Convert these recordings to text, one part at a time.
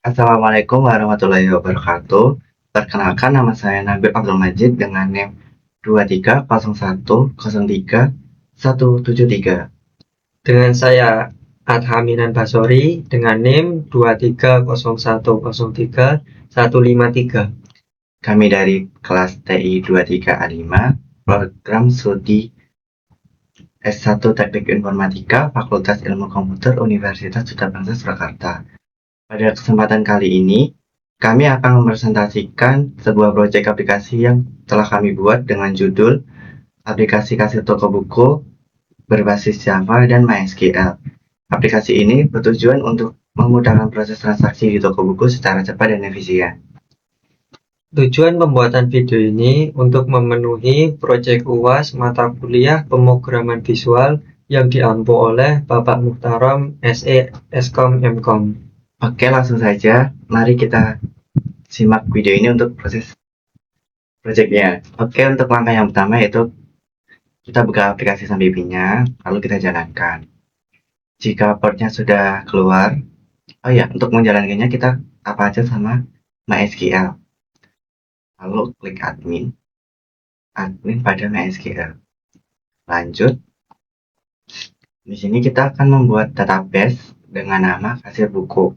Assalamualaikum warahmatullahi wabarakatuh. Perkenalkan, nama saya Nabil Abdul Majid dengan NIM 2301031173. Dengan saya Adhaminan Basori dengan NIM 2301031153. Kami dari kelas TI 23A5, program studi S1 Teknik Informatika, Fakultas Ilmu Komputer, Universitas Sudabangsa Surakarta. Pada kesempatan kali ini, kami akan mempresentasikan sebuah proyek aplikasi yang telah kami buat dengan judul aplikasi kasir toko buku berbasis Java dan MySQL. Aplikasi ini bertujuan untuk memudahkan proses transaksi di toko buku secara cepat dan efisien. Tujuan pembuatan video ini untuk memenuhi proyek UAS mata kuliah pemrograman visual yang diampu oleh Bapak Muhtarom SE Eskom Mkom. Oke, langsung saja. Mari kita simak video ini untuk proses proyeknya. Oke, untuk langkah yang pertama yaitu kita buka aplikasi Sambipinya, lalu kita jalankan. Jika portnya sudah keluar, oh ya, untuk menjalankannya kita apa aja sama MySQL. Lalu klik admin pada MySQL. Lanjut, di sini kita akan membuat database dengan nama kasir buku.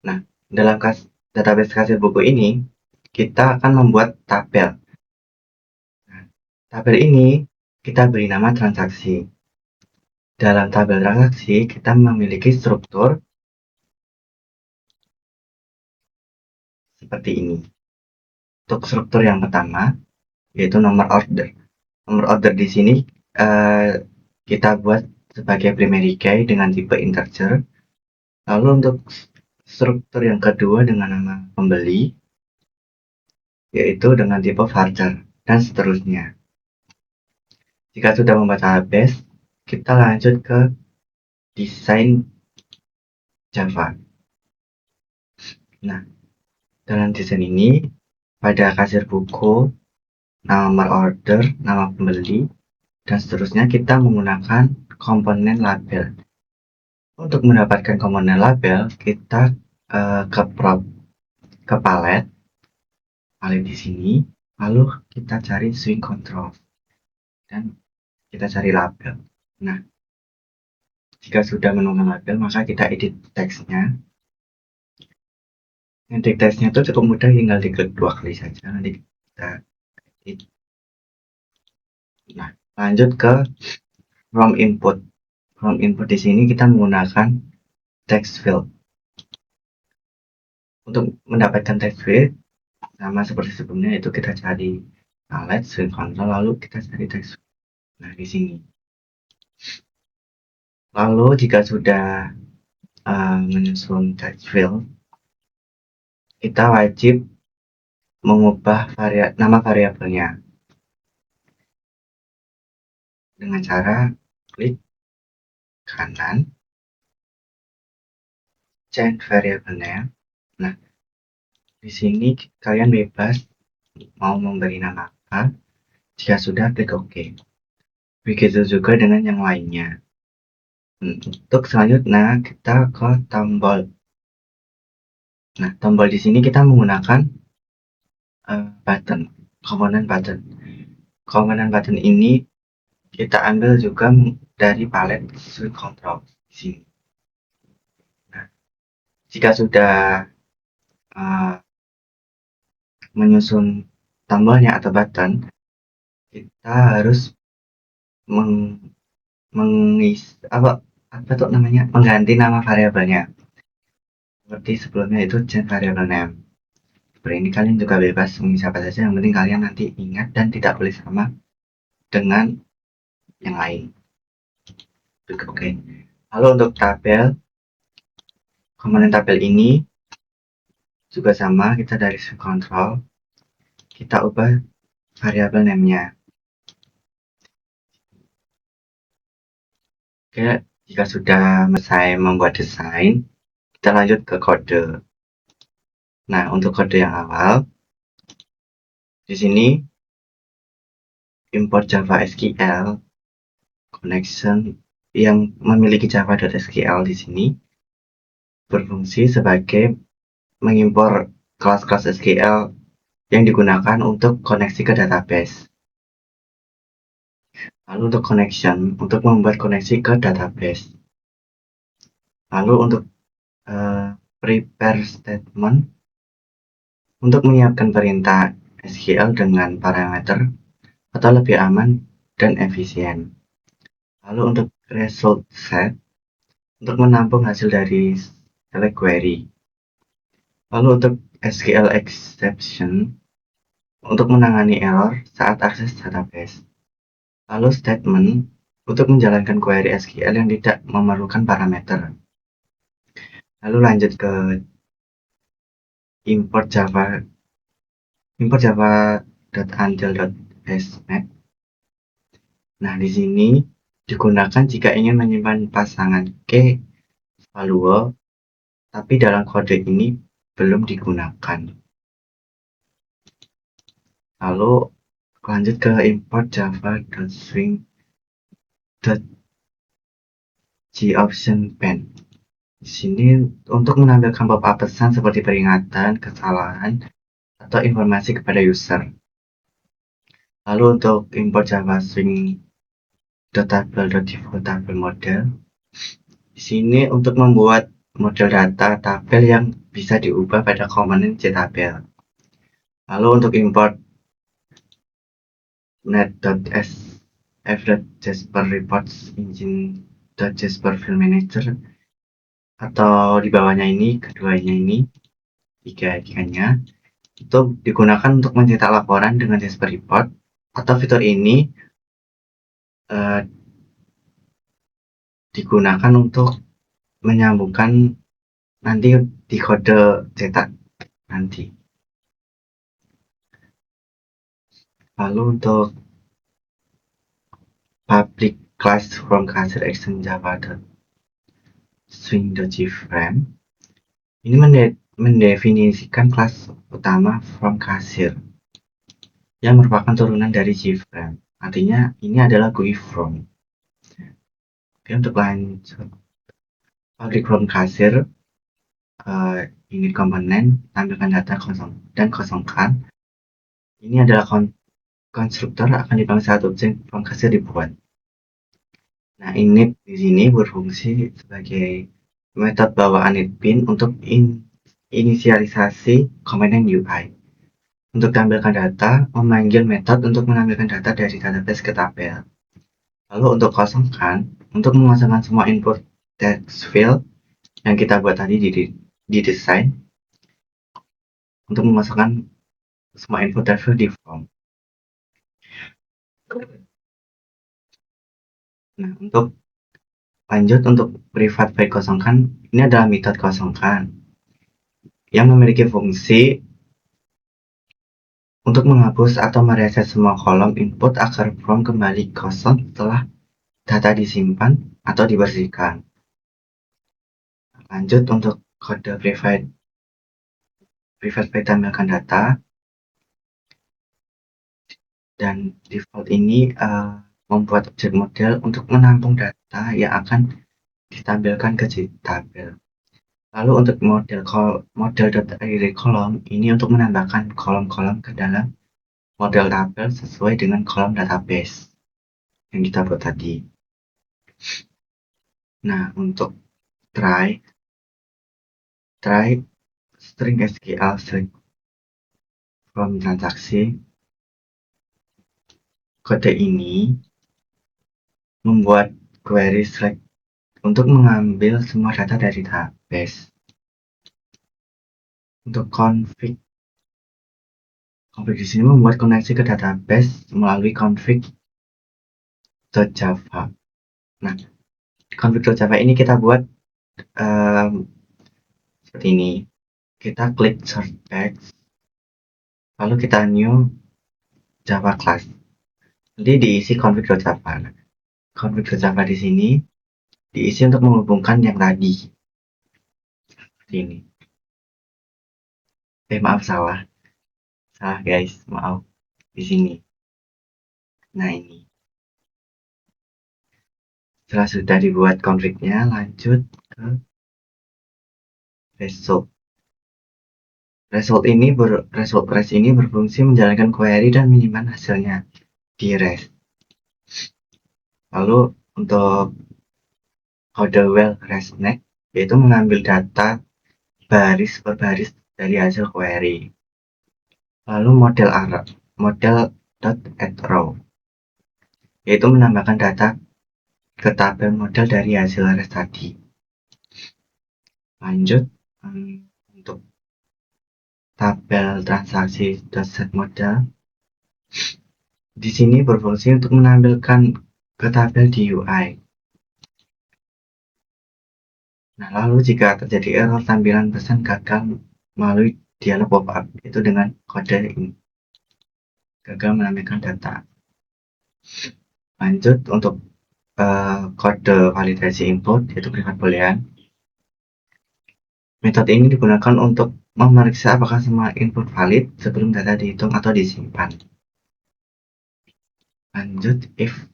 Nah, dalam database kasir buku ini, kita akan membuat tabel. Nah, tabel ini kita beri nama transaksi. Dalam tabel transaksi, kita memiliki struktur seperti ini. Untuk struktur yang pertama, yaitu nomor order. Nomor order di sini kita buat sebagai primary key dengan tipe integer. Lalu untuk struktur yang kedua dengan nama pembeli, yaitu dengan tipe varchar, dan seterusnya. Jika sudah membaca database, kita lanjut ke desain Java. Nah, dalam desain ini, pada kasir buku, nomor order, nama pembeli, dan seterusnya kita menggunakan komponen label. Untuk mendapatkan komponen label, kita ke palet di sini, lalu kita cari swing control dan kita cari label. Nah, jika sudah menemukan label, maka kita edit teksnya. Edit teksnya itu cukup mudah, tinggal diklik 2 kali saja, nanti kita edit. Nah, lanjut ke from input. From input di sini kita menggunakan text field. Untuk mendapatkan text field sama seperti sebelumnya, yaitu kita cari palet swing control, lalu kita cari text field. Nah, di sini. Lalu jika sudah menyusun text field, kita wajib mengubah nama variabelnya dengan cara klik kanan, change variable name. Nah, di sini kalian bebas mau memberi nama apa. Jika sudah, klik OK. Begitu juga dengan yang lainnya. Untuk selanjutnya, kita ke tombol. Nah, tombol di sini kita menggunakan button, komponen button. Komponen button ini kita ambil juga dari palet swing control di sini. Nah, jika sudah menyusun tombolnya atau button, kita harus mengganti nama variabelnya. Seperti sebelumnya itu change variable name. Seperti ini kalian juga bebas mengisi apa saja, yang penting kalian nanti ingat dan tidak boleh sama dengan yang lain. Oke. Lalu untuk tabel, komponen tabel ini juga sama, kita dari swing control, kita ubah variabel name-nya. Oke, jika sudah selesai membuat desain, kita lanjut ke kode. Nah, untuk kode yang awal, di sini import Java SQL connection yang memiliki java.sql di sini berfungsi sebagai mengimpor kelas-kelas SQL yang digunakan untuk koneksi ke database. Lalu untuk connection, untuk membuat koneksi ke database. Lalu untuk prepare statement, untuk menyiapkan perintah SQL dengan parameter atau lebih aman dan efisien. Lalu untuk result set, untuk menampung hasil dari select query. Lalu untuk SQL exception, untuk menangani error saat akses database. Lalu statement, untuk menjalankan query SQL yang tidak memerlukan parameter. Lalu lanjut ke import java.until.hashmap. Nah, di sini digunakan jika ingin menyimpan pasangan key value, tapi dalam kode ini belum digunakan. Lalu lanjut ke import java.swing.gOptionPan. Di sini untuk menampilkan pop-up pesan seperti peringatan, kesalahan, atau informasi kepada user. Lalu untuk import java swing.table.default model. Di sini untuk membuat model data tabel yang bisa diubah pada komponen JTabel. Lalu untuk import net.sf.jasper reports engine.jasper file manager, atau di bawahnya ini, keduanya ini, tiga-tiganya itu digunakan untuk mencetak laporan dengan Jasper Report, atau fitur ini digunakan untuk menyambungkan nanti di kode cetak nanti. Lalu untuk public class from cashier action java.swing.gframe, ini mendefinisikan kelas utama from cashier yang merupakan turunan dari gframe. Artinya ini adalah GUI from. Oke, untuk lanjut public from cashier, init komponen, tampilkan data kosong dan kosongkan. Ini adalah konstruktor akan dipanggil saat objek from cashier dibuat. Nah, init di sini berfungsi sebagai metode bawaan initpin untuk inisialisasi komponen UI. Untuk tampilkan data, memanggil metode untuk menampilkan data dari database ke tabel. Lalu untuk kosongkan, untuk mengosongkan semua input text field yang kita buat tadi di desain, untuk memasukkan semua input text field di form. Nah, untuk lanjut untuk private void kosongkan, ini adalah metode kosongkan yang memiliki fungsi untuk menghapus atau mereset semua kolom input agar form kembali kosong setelah data disimpan atau dibersihkan. Lanjut untuk kode private void tampilkan data, dan default ini membuat objek model untuk menampung data yang akan ditampilkan ke tabel. Lalu untuk model.array kolom, ini untuk menambahkan kolom-kolom ke dalam model tabel sesuai dengan kolom database yang kita buat tadi. Nah, untuk try string SQL select from transaksi, kode ini membuat query select untuk mengambil semua data dari database. Untuk config di sini membuat koneksi ke database melalui config.java. Nah, config.java ini kita buat seperti ini. Kita klik search text, lalu kita new java class. Nanti diisi config.java. Config.java di sini diisi untuk menghubungkan yang tadi. Seperti ini. Maaf, salah guys, maaf di sini. Nah, ini setelah sudah dibuat config-nya, lanjut ke result. result REST ini berfungsi menjalankan query dan menyimpan hasilnya di REST. Lalu untuk kode well RESTnet yaitu mengambil data baris per baris dari hasil query. Lalu model.addRow yaitu menambahkan data ke tabel model dari hasil REST tadi. Lanjut untuk tabel transaksi.setModel. Di sini berfungsi untuk menampilkan ke tabel di UI. Nah, lalu jika terjadi error tampilan pesan gagal melalui dialog pop-up, itu dengan kode ini. Gagal menampilkan data. Lanjut untuk kode validasi input, yaitu private boolean. Metode ini digunakan untuk memeriksa apakah semua input valid sebelum data dihitung atau disimpan. Lanjut if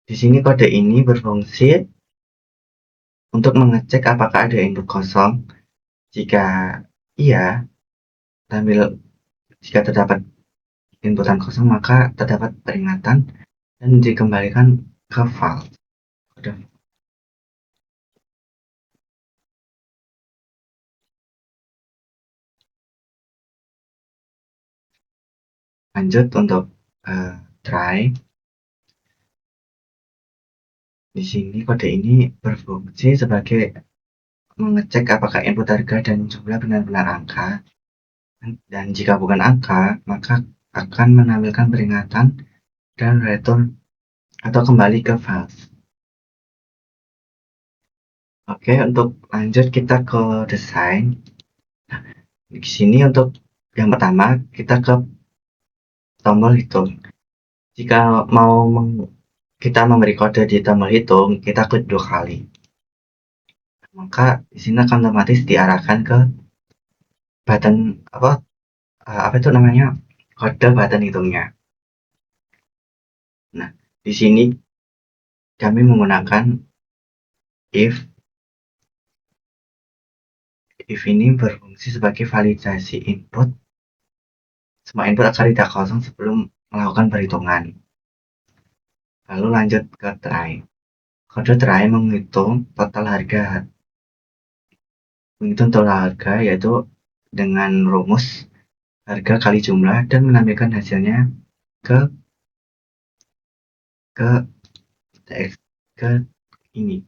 di sini kode ini berfungsi untuk mengecek apakah ada input kosong. Jika iya, jika terdapat inputan kosong, maka terdapat peringatan dan dikembalikan ke false. Lanjut untuk try. Di sini kode ini berfungsi sebagai mengecek apakah input harga dan jumlah benar-benar angka. Dan jika bukan angka, maka akan menampilkan peringatan dan return atau kembali ke false. Oke, untuk lanjut kita ke desain. Nah, di sini untuk yang pertama kita ke tombol hitung. Jika mau kita memberi kode di tombol hitung, kita klik 2 kali. Maka di sini akan otomatis diarahkan ke button apa itu namanya, kode button hitungnya. Nah, di sini kami menggunakan if ini berfungsi sebagai validasi input. Semua input akan tidak kosong sebelum melakukan perhitungan. Lalu lanjut ke try. Kode try menghitung total harga yaitu dengan rumus harga kali jumlah dan menampilkan hasilnya ke ini.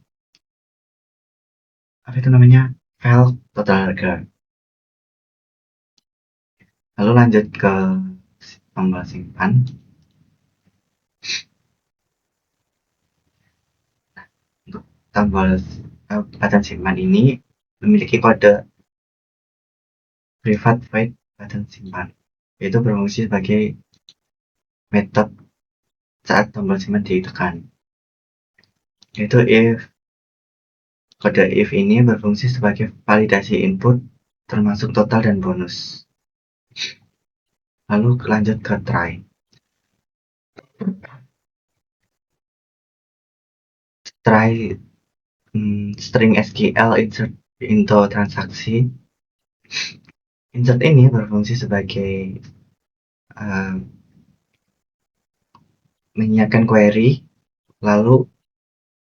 Apa itu namanya? File total harga. Lalu lanjut ke tombol simpan. Untuk tombol button simpan ini memiliki kode private void button simpan, yaitu berfungsi sebagai metode saat tombol simpan ditekan. Yaitu kode if ini berfungsi sebagai validasi input termasuk total dan bonus. Lalu lanjut ke try. Try string SQL insert into transaksi. Insert ini berfungsi sebagai menyiapkan query, lalu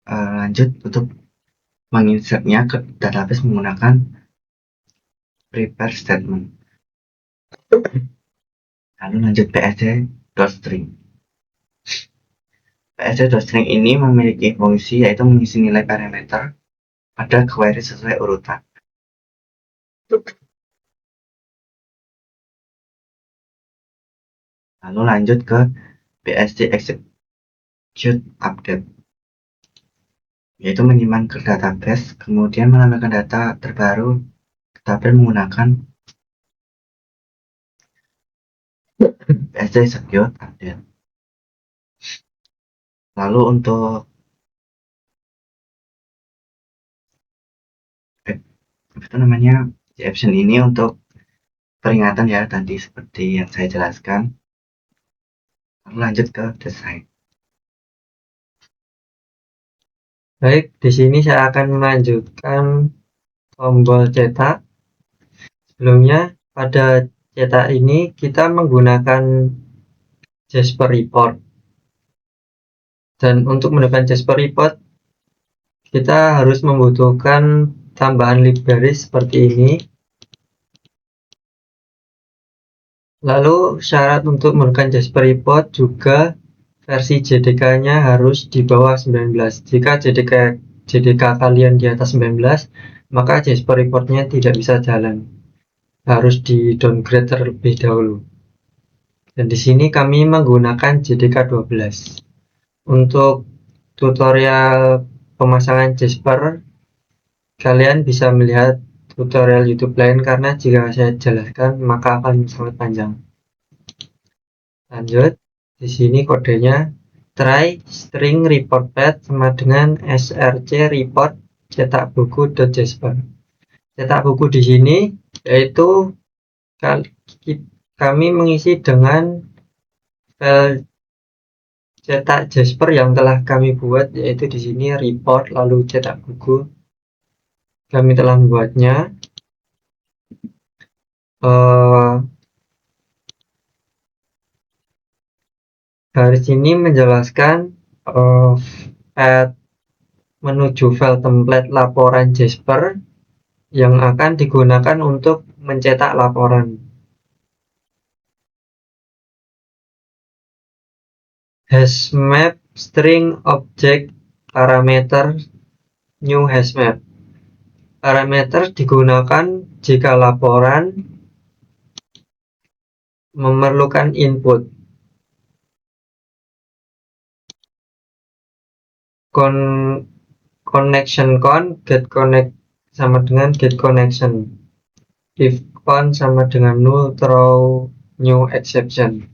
lanjut untuk menginsertnya ke database menggunakan prepare statement. Lalu lanjut psd.string. psd.string ini memiliki fungsi yaitu mengisi nilai parameter pada query sesuai urutan. Lalu lanjut ke psd execute update, yaitu menyimpan ke database, kemudian menampilkan data terbaru ke tabel menggunakan psd execute update. Lalu untuk itu namanya option ini untuk peringatan ya, tadi seperti yang saya jelaskan. Lalu lanjut ke desain. Baik, di sini saya akan melanjutkan tombol cetak. Sebelumnya, pada cetak ini kita menggunakan Jasper Report. Dan untuk mendapatkan Jasper Report, kita harus membutuhkan tambahan library seperti ini. Lalu syarat untuk menggunakan Jasper Report juga versi JDK-nya harus di bawah 19. Jika JDK kalian di atas 19, maka Jasper Report-nya tidak bisa jalan. Harus di downgrade terlebih dahulu. Dan di sini kami menggunakan JDK 12. Untuk tutorial pemasangan Jasper, kalian bisa melihat tutorial YouTube lain karena jika saya jelaskan maka akan sangat panjang. Lanjut, di sini kodenya try string report path sama dengan src report cetak buku.jasper. Cetak buku di sini yaitu kami mengisi dengan file cetak Jasper yang telah kami buat, yaitu di sini report lalu cetak buku. Kami telah membuatnya. Garis ini menjelaskan path menuju file template laporan Jasper yang akan digunakan untuk mencetak laporan. Hashmap string object parameter new hashmap. Parameter digunakan jika laporan memerlukan input. Connection get connect sama dengan get connection. If con sama dengan null, throw new exception.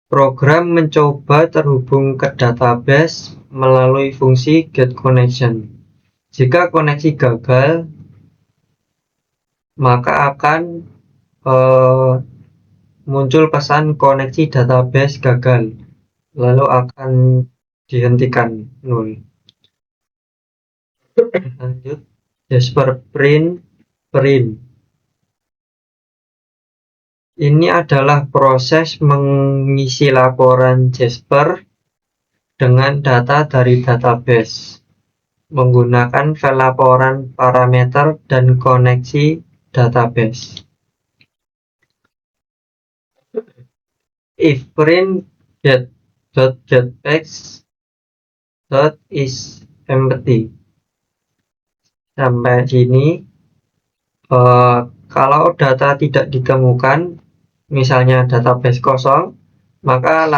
Program mencoba terhubung ke database melalui fungsi get connection. Jika koneksi gagal, maka akan muncul pesan koneksi database gagal, lalu akan dihentikan null. Lanjut, Jasper print. Ini adalah proses mengisi laporan Jasper dengan data dari database menggunakan file laporan parameter dan koneksi database. If print get.getPath.is empty. Sampai sini, kalau data tidak ditemukan, misalnya database kosong, maka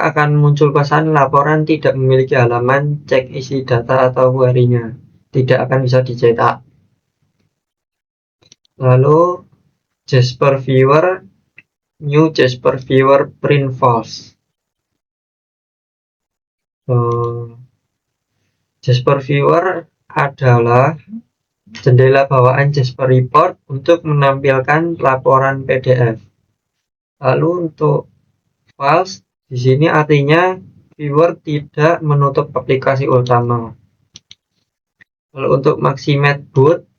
akan muncul pesan laporan tidak memiliki halaman cek isi data atau query-nya, tidak akan bisa dicetak. Lalu Jasper Viewer, new Jasper Viewer print false. Jasper Viewer adalah jendela bawaan Jasper Report untuk menampilkan laporan PDF. Lalu untuk false di sini artinya viewer tidak menutup aplikasi utama. Lalu untuk Maximate boot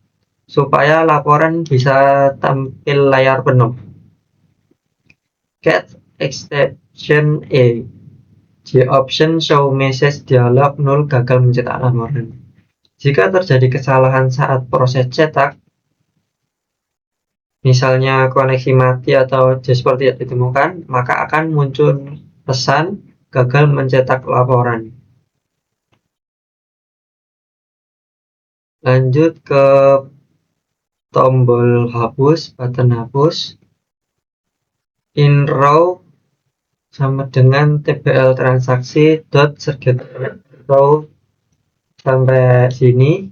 supaya laporan bisa tampil layar penuh. Get exception A. The option show message dialog null gagal mencetak laporan. Jika terjadi kesalahan saat proses cetak, misalnya koneksi mati atau Jasper tidak ditemukan, maka akan muncul pesan gagal mencetak laporan. Lanjut ke tombol hapus, button hapus. In row sama dengan tbl transaksi dot select row sampai sini.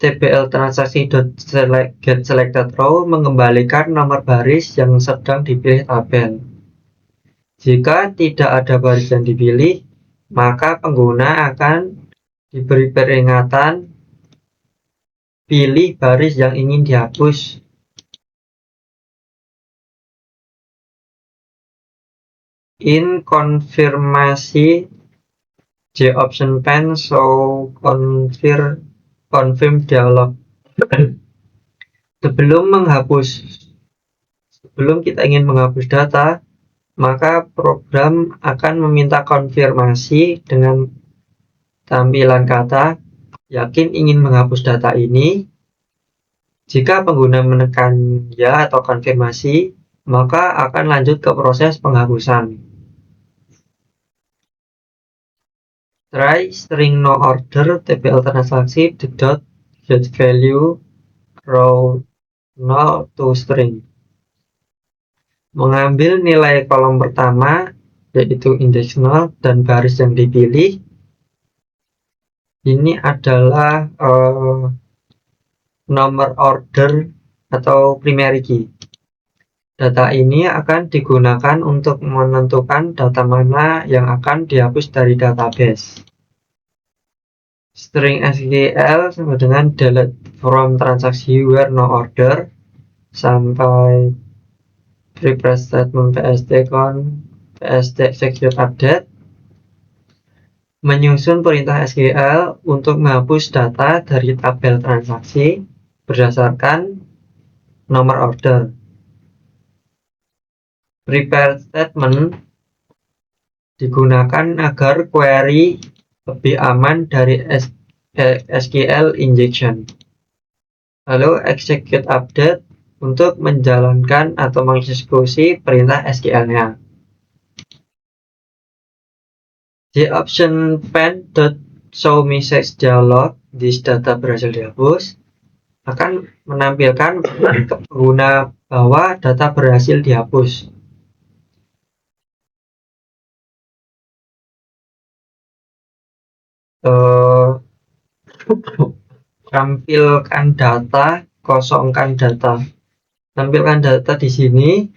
tbl transaksi dot get selected row mengembalikan nomor baris yang sedang dipilih tabel. Jika tidak ada baris yang dipilih, maka pengguna akan diberi peringatan pilih baris yang ingin dihapus. in konfirmasi JOption pane show confirm dialog. Sebelum kita ingin menghapus data, maka program akan meminta konfirmasi dengan tampilan kata yakin ingin menghapus data ini. Jika pengguna menekan ya atau konfirmasi, maka akan lanjut ke proses penghapusan. Try string no order tbl transaksi the dot get value row 0 to string. Mengambil nilai kolom pertama, yaitu indeks 0 dan baris yang dipilih. Ini adalah nomor order atau primary key. Data ini akan digunakan untuk menentukan data mana yang akan dihapus dari database. String SQL sama dengan delete from transaksi where no order sampai prepare statement pst execute update menyusun perintah SQL untuk menghapus data dari tabel transaksi berdasarkan nomor order. Prepare statement digunakan agar query lebih aman dari SQL injection. Lalu execute update untuk menjalankan atau mengeksekusi perintah SQL-nya. JOption pane.show message dialog this data berhasil dihapus akan menampilkan ke pengguna bahwa data berhasil dihapus. Tampilkan data, kosongkan data. Tampilkan data di sini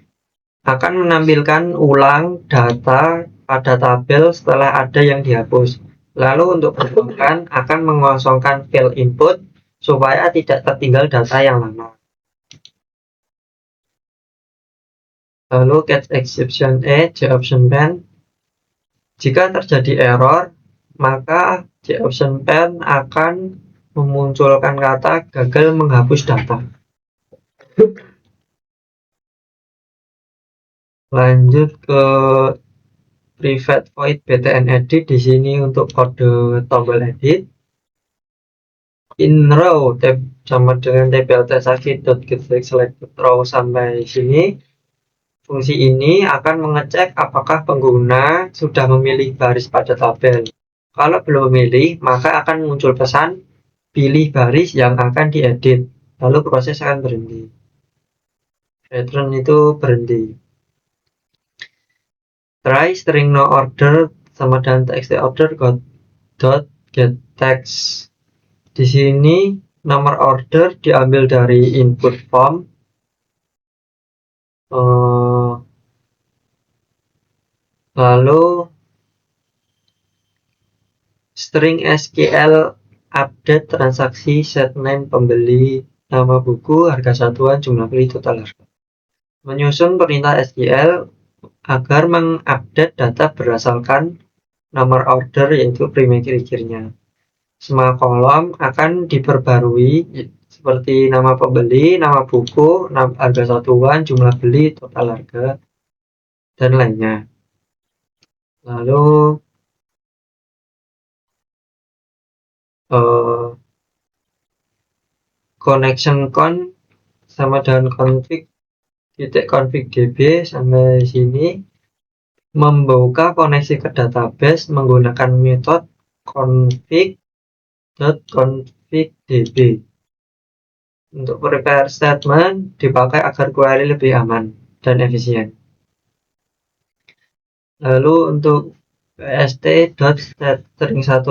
akan menampilkan ulang data pada tabel setelah ada yang dihapus. Lalu untuk kosongkan akan mengosongkan field input supaya tidak tertinggal data yang lama. Lalu catch exception JOption pane. Jika terjadi error, maka JOption pane akan memunculkan kata gagal menghapus data. Lanjut ke private void btn edit. Di sini untuk kode tombol edit. In row tab sama dengan tbl transaksi.getSelected row sampai sini. Fungsi ini akan mengecek apakah pengguna sudah memilih baris pada tabel. Kalau belum memilih, maka akan muncul pesan pilih baris yang akan diedit. Lalu proses akan berhenti. Return itu berhenti. Try string no order sama dengan txt order dot get text. Di sini nomor order diambil dari input form. Lalu string SQL update transaksi set name pembeli, nama buku, harga satuan, jumlah beli, total harga. Menyusun perintah SQL agar mengupdate data berdasarkan nomor order yaitu primary key-nya. Semua kolom akan diperbarui seperti nama pembeli, nama buku, harga satuan, jumlah beli, total harga, dan lainnya. Lalu connection con sama dengan config config db sampai sini membuka koneksi ke database menggunakan metode config.config.db. Untuk prepare statement dipakai agar query lebih aman dan efisien. Lalu untuk pst.setString1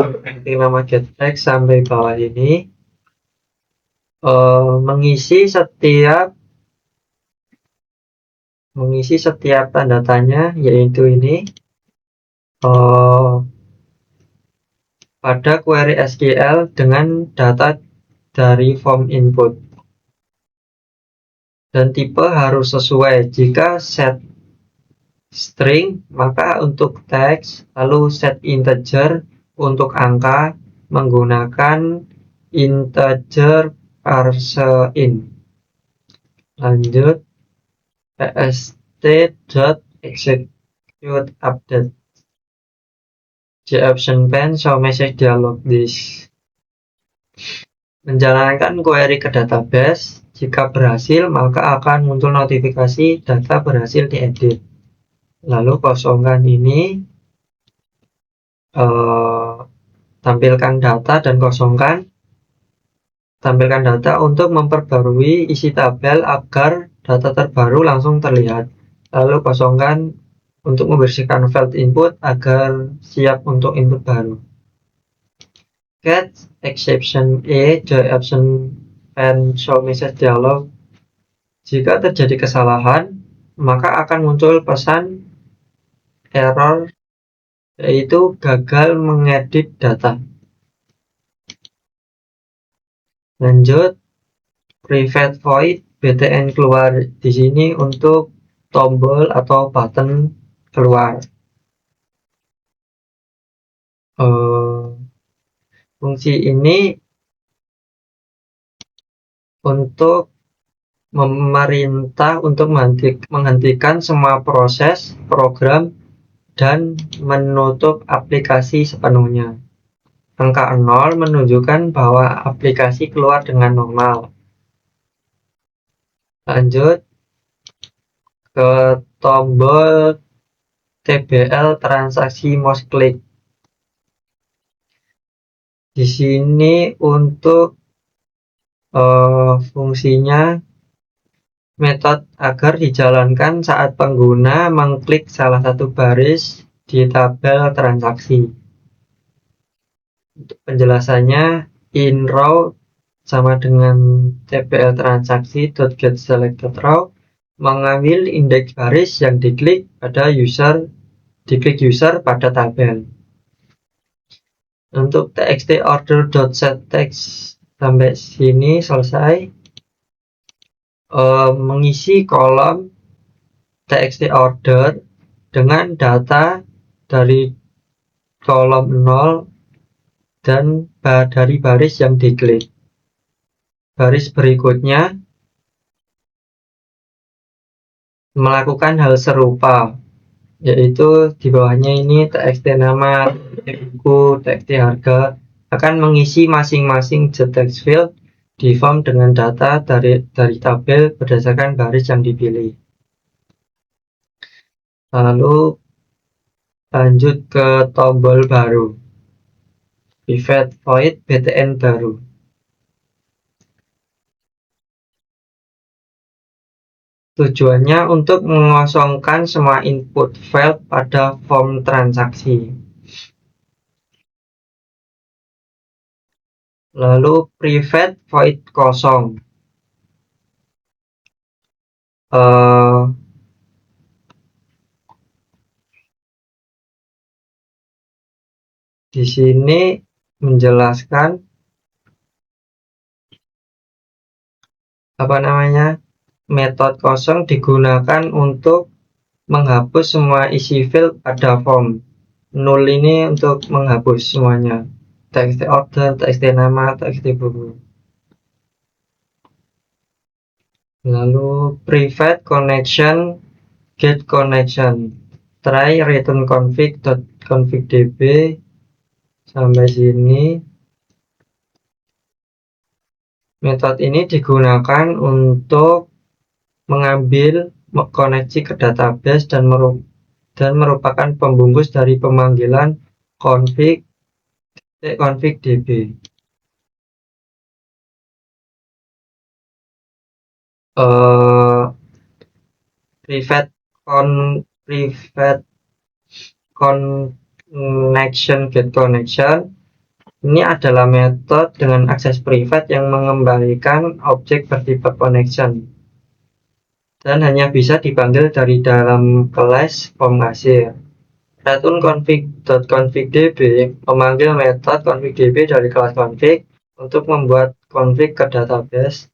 nama getText sampai bawah ini mengisi setiap tanda tanya, yaitu ini pada query SQL dengan data dari form input, dan tipe harus sesuai. Jika set string, maka untuk teks, lalu set integer untuk angka menggunakan integer parseInt. Lanjut, pst.execute update option pane show message dialog this. Menjalankan query ke database, jika berhasil maka akan muncul notifikasi data berhasil diedit. Lalu kosongkan ini, tampilkan data dan kosongkan. Tampilkan data untuk memperbarui isi tabel agar data terbaru langsung terlihat. Lalu kosongkan untuk membersihkan file input agar siap untuk input baru. Catch exception joy option and show message dialog. Jika terjadi kesalahan, maka akan muncul pesan error, yaitu gagal mengedit data. Lanjut, private void btn keluar di sini untuk tombol atau button keluar. Fungsi ini untuk memerintah untuk menghentikan semua proses program dan menutup aplikasi sepenuhnya. Angka 0 menunjukkan bahwa aplikasi keluar dengan normal. Lanjut ke tombol TBL transaksi mouse click. Di sini untuk fungsinya metode agar dijalankan saat pengguna mengklik salah satu baris di tabel transaksi. Untuk penjelasannya, in row sama dengan tbl transaksi.getSelectedRow mengambil indeks baris yang diklik user pada tabel. Untuk txt order.setText sampai sini selesai. Mengisi kolom txt order dengan data dari kolom 0 dan dari baris yang diklik. Baris berikutnya melakukan hal serupa, yaitu di bawahnya ini txt nama, buku, txt harga akan mengisi masing-masing text field di form dengan data dari tabel berdasarkan baris yang dipilih. Lalu lanjut ke tombol baru, private void btn baru. Tujuannya untuk mengosongkan semua input file pada form transaksi. Lalu private void kosong. Di sini menjelaskan metode kosong digunakan untuk menghapus semua isi field pada form. Null ini untuk menghapus semuanya, txt order, txt nama, txt buku. Lalu private connection get connection, try return config.config.db sampai sini. Metode ini digunakan untuk mengambil koneksi ke database dan merupakan pembungkus dari pemanggilan config.db. Private connection get connection ini adalah metode dengan akses private yang mengembalikan objek bertipe connection dan hanya bisa dipanggil dari dalam kelas form kasir. Return config.config.db memanggil metode config.db dari kelas config untuk membuat config ke database.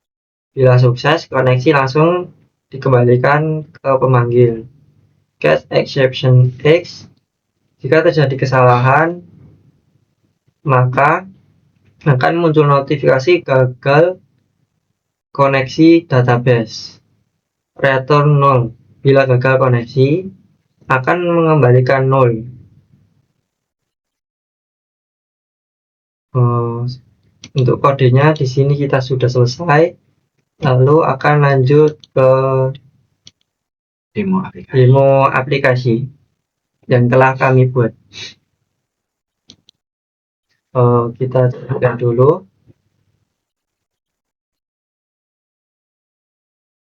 Bila sukses, koneksi langsung dikembalikan ke pemanggil. catch exception X. Jika terjadi kesalahan, maka akan muncul notifikasi gagal koneksi database. Return 0. Bila gagal koneksi, akan mengembalikan 0. Untuk kodenya di sini kita sudah selesai. Lalu akan lanjut ke demo aplikasi yang telah kami buat. Kita coba dulu.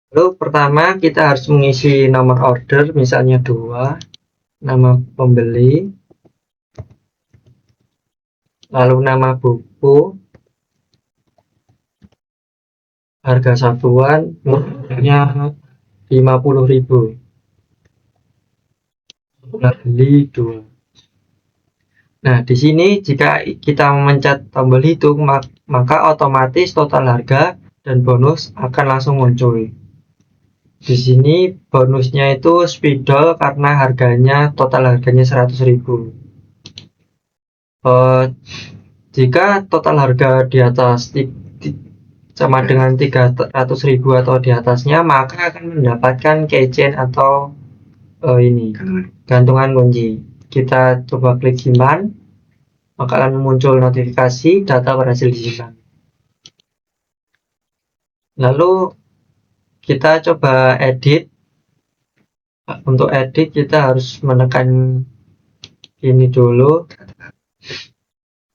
Lalu pertama kita harus mengisi nomor order, misalnya 2, nama pembeli, lalu nama buku, harga satuan, harganya 50.000. Beli 2. Nah, di sini jika kita memencet tombol hitung, maka otomatis total harga dan bonus akan langsung muncul. Di sini bonusnya itu spidol karena total harganya 100.000. Jika total harga di atas sama dengan 300.000 atau di atasnya, maka akan mendapatkan keychain atau gantungan kunci. Kita coba klik simpan, maka akan muncul notifikasi data berhasil disimpan. Lalu kita coba edit. Untuk edit kita harus menekan ini dulu.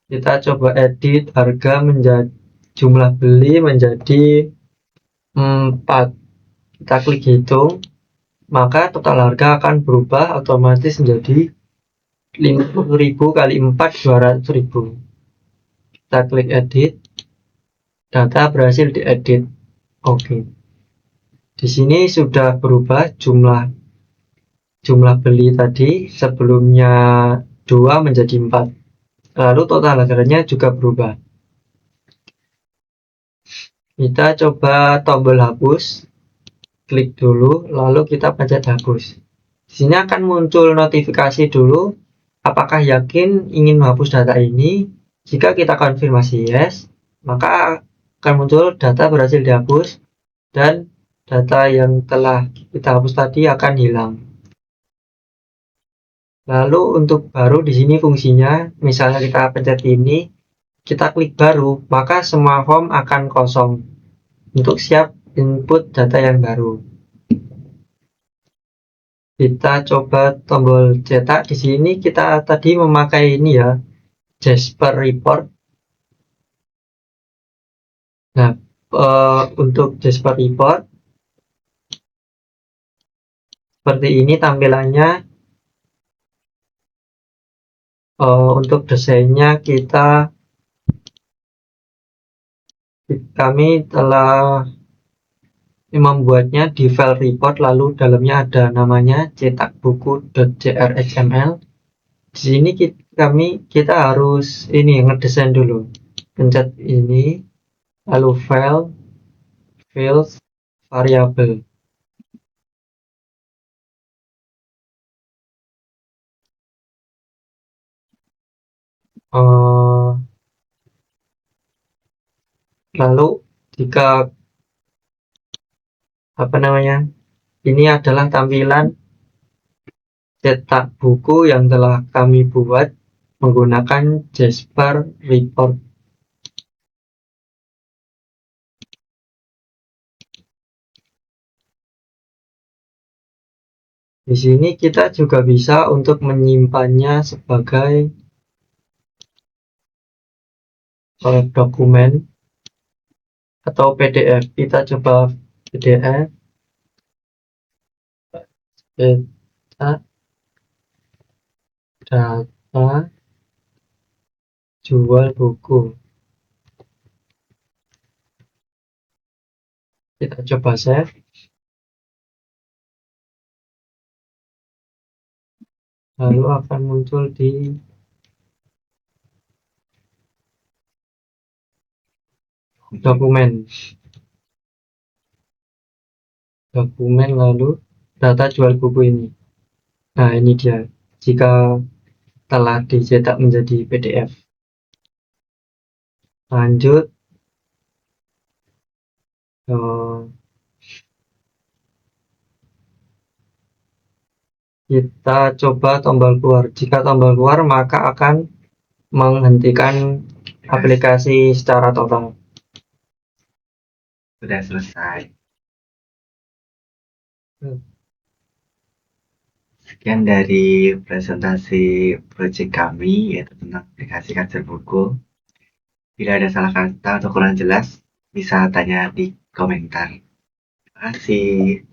Kita coba edit harga menjadi jumlah beli menjadi 4. Kita klik hitung, maka total harga akan berubah otomatis menjadi 50.000 kali 4 200.000. Kita klik edit, data berhasil diedit. Oke. Di sini sudah berubah jumlah beli tadi, sebelumnya 2 menjadi 4. Lalu total harganya juga berubah. Kita coba tombol hapus, klik dulu, lalu kita pencet hapus. Di sini akan muncul notifikasi dulu, apakah yakin ingin menghapus data ini. Jika kita konfirmasi yes, maka akan muncul data berhasil dihapus dan data yang telah kita hapus tadi akan hilang. Lalu untuk baru di sini fungsinya, misalnya kita pencet ini, kita klik baru, maka semua form akan kosong untuk siap input data yang baru. Kita coba tombol cetak. Di sini kita tadi memakai ini ya, Jasper Report. Nah, untuk Jasper Report seperti ini tampilannya. Untuk desainnya kami telah membuatnya di file report, lalu dalamnya ada namanya cetakbuku.jrxml. Di sini kita harus ngedesain dulu. Pencet ini, lalu file, fields, variable. Lalu jika ini adalah tampilan cetak buku yang telah kami buat menggunakan Jasper Report. Di sini kita juga bisa untuk menyimpannya sebagai dokumen atau PDF. Kita coba PDF, data jual buku. Kita coba save. Lalu akan muncul di dokumen, lalu data jual buku ini. Nah, ini dia. Jika telah dicetak menjadi PDF. Lanjut. Kita coba tombol keluar. Jika tombol keluar, maka akan menghentikan aplikasi secara total. Sudah selesai. Sekian dari presentasi proyek kami, yaitu tentang aplikasi kacer buku. Bila ada salah kata atau kurang jelas, bisa tanya di komentar. Terima kasih.